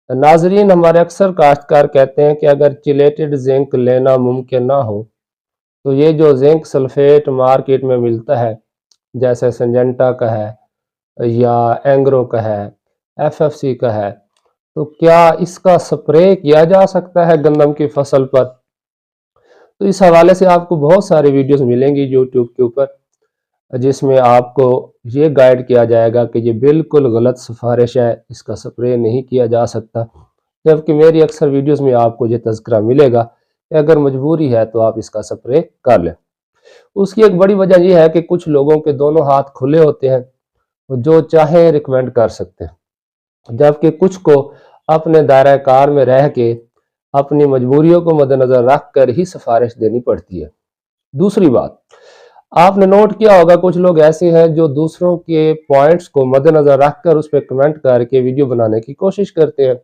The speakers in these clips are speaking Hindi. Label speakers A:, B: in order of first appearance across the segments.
A: नाजरीन, हमारे अक्सर काश्तकार कहते हैं कि अगर चिलेटेड जिंक लेना मुमकिन ना हो तो ये जो जिंक सल्फेट मार्केट में मिलता है, जैसे सिंजेंटा का है या एंग्रो का है, एफएफसी का है, तो क्या इसका स्प्रे किया जा सकता है गंदम की फसल पर? तो इस हवाले से आपको बहुत सारी वीडियोस मिलेंगी यूट्यूब के ऊपर, जिसमें आपको ये गाइड किया जाएगा कि ये बिल्कुल गलत सिफारिश है, इसका स्प्रे नहीं किया जा सकता। जबकि मेरी अक्सर वीडियोस में आपको ये तज़किरा मिलेगा कि अगर मजबूरी है तो आप इसका स्प्रे कर लें। उसकी एक बड़ी वजह यह है कि कुछ लोगों के दोनों हाथ खुले होते हैं, वो जो चाहे रिकमेंड कर सकते हैं, जबकि कुछ को अपने दायरा कार में रह के अपनी मजबूरियों को मद्देनजर रख कर ही सिफारिश देनी पड़ती है। दूसरी बात, आपने नोट किया होगा कुछ लोग ऐसे हैं जो दूसरों के पॉइंट्स को मद्देनजर रखकर उस पर कमेंट करके वीडियो बनाने की कोशिश करते हैं,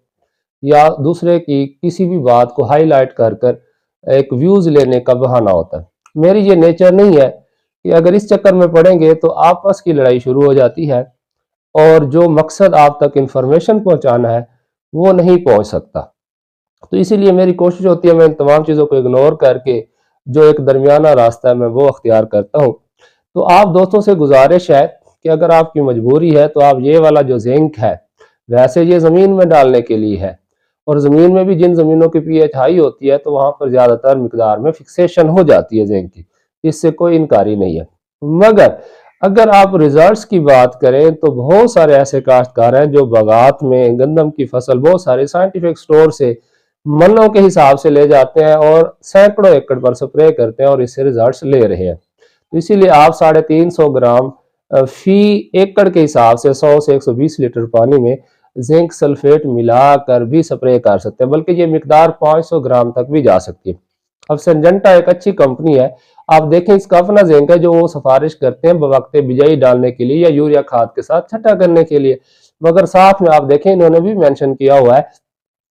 A: या दूसरे की किसी भी बात को हाईलाइट कर कर एक व्यूज लेने का बहाना होता है। मेरी ये नेचर नहीं है कि अगर इस चक्कर में पड़ेंगे तो आपस की लड़ाई शुरू हो जाती है और जो मकसद आप तक इंफॉर्मेशन पहुंचाना है वो नहीं पहुंच सकता। तो इसीलिए मेरी कोशिश होती है मैं इन तमाम चीज़ों को इग्नोर करके जो एक दरमियाना रास्ता है मैं वो अख्तियार करता हूँ। तो आप दोस्तों से गुजारिश है कि अगर आपकी मजबूरी है तो आप ये वाला जो जिंक है, वैसे ये ज़मीन में डालने के लिए है, और ज़मीन में भी जिन ज़मीनों की पीएच हाई होती है तो वहाँ पर ज़्यादातर मिकदार में फिक्सेशन हो जाती है जिंक की, इससे कोई इनकारी नहीं है। मगर अगर आप रिजल्ट्स की बात करें तो बहुत सारे ऐसे काश्तकार हैं जो बागात में गंदम की फसल बहुत सारे साइंटिफिक स्टोर से मनों के हिसाब से ले जाते हैं और सैकड़ों एकड़ पर स्प्रे करते हैं और इससे रिजल्ट्स ले रहे हैं। तो इसीलिए आप 350 ग्राम फी एकड़ के हिसाब से 100 से 120 लीटर पानी में जिंक सल्फेट मिलाकर भी स्प्रे कर सकते हैं, बल्कि ये मिकदार 500 ग्राम तक भी जा सकती है। अब सिंजेंटा एक अच्छी कंपनी है, आप देखें इसका अपना जिंक है जो वो सिफारिश करते हैं बवक्त बिजाई डालने के लिए या यूरिया खाद के साथ छटा करने के लिए, मगर साथ में आप देखें इन्होंने भी मेंशन किया हुआ है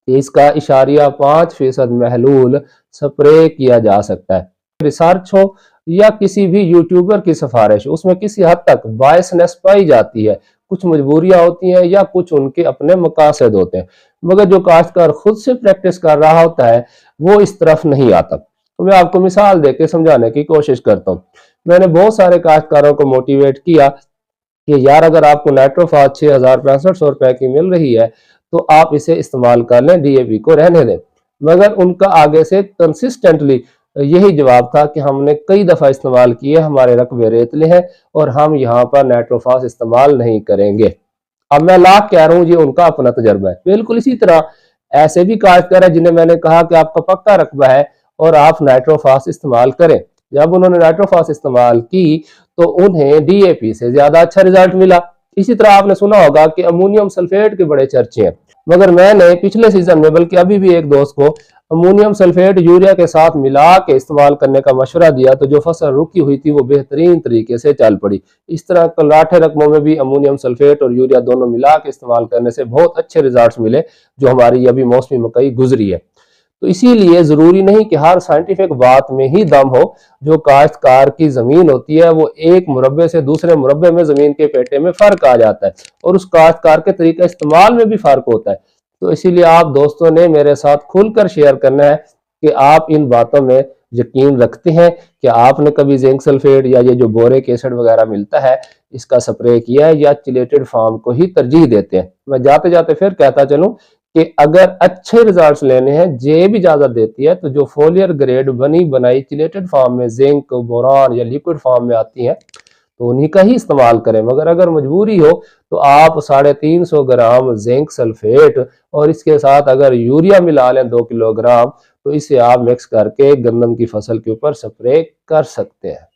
A: कि इसका इशारिया 5% महलूल स्प्रे किया जा सकता है। रिसर्च हो या किसी भी यूट्यूबर की सिफारिश, उसमें किसी हद तक बायसनेस पाई जाती है, कुछ मजबूरियां होती हैं या कुछ उनके अपने मकासद होते हैं, मगर जो काश्तकार खुद से प्रैक्टिस कर रहा होता है वो इस तरफ नहीं आता। तो मैं आपको मिसाल देके समझाने की कोशिश करता हूँ। मैंने बहुत सारे काश्तकारों को मोटिवेट किया कि यार अगर आपको नाइट्रोफास 6065 की मिल रही है तो आप इसे इस्तेमाल कर लें, डीएपी को रहने दें। मगर उनका आगे से कंसिस्टेंटली यही जवाब था कि हमने कई दफा इस्तेमाल किए, हमारे रकबे रेतले हैं और हम यहाँ पर नाइट्रोफास इस्तेमाल नहीं करेंगे। अब मैं लाख कह रहा हूँ, ये उनका अपना तजर्बा है। बिल्कुल इसी तरह ऐसे भी काश्तकार है जिन्हें मैंने कहा कि आपका पक्का रकबा है और आप नाइट्रोफास इस्तेमाल करें। जब उन्होंने नाइट्रोफास इस्तेमाल की तो उन्हें डीएपी से ज्यादा अच्छा रिजल्ट मिला। इसी तरह आपने सुना होगा कि अमोनियम सल्फेट के बड़े चर्चे हैं, मगर मैंने पिछले सीजन में बल्कि अभी भी एक दोस्त को अमोनियम सल्फेट यूरिया के साथ मिला के इस्तेमाल करने का मशवरा दिया, तो जो फसल रुकी हुई थी वो बेहतरीन तरीके से चल पड़ी। इस तरह कलाठे रकमों में भी अमोनियम सल्फेट और यूरिया दोनों मिला के इस्तेमाल करने से बहुत अच्छे रिजल्ट्स मिले, जो हमारी अभी मौसमी मकई गुजरी है। तो इसीलिए जरूरी नहीं कि हर साइंटिफिक बात में ही दम हो। जो काश्तकार की जमीन होती है वो एक मुरब्बे से दूसरे मुरब्बे में जमीन के पेटे में फर्क आ जाता है और उस काश्तकार के तरीका इस्तेमाल में भी फर्क होता है। तो इसीलिए आप दोस्तों ने मेरे साथ खुलकर शेयर करना है कि आप इन बातों में यकीन रखते हैं कि आपने कभी जिंक सल्फेट या ये जो बोरिक एसिड वगैरह मिलता है इसका स्प्रे किया है, या चिलेटेड फार्म को ही तरजीह देते हैं। मैं जाते जाते फिर कहता चलूं कि अगर अच्छे रिजल्ट्स लेने हैं, जे भी इजाजत देती है, तो जो फोलियर ग्रेड बनी बनाई चिलेटेड फॉर्म में जिंक बोरान या लिक्विड फॉर्म में आती हैं तो उन्हीं का ही इस्तेमाल करें। मगर अगर मजबूरी हो तो आप 350 ग्राम जिंक सल्फेट और इसके साथ अगर यूरिया मिला लें 2 किलोग्राम, तो इसे आप मिक्स करके गंदम की फसल के ऊपर स्प्रे कर सकते हैं।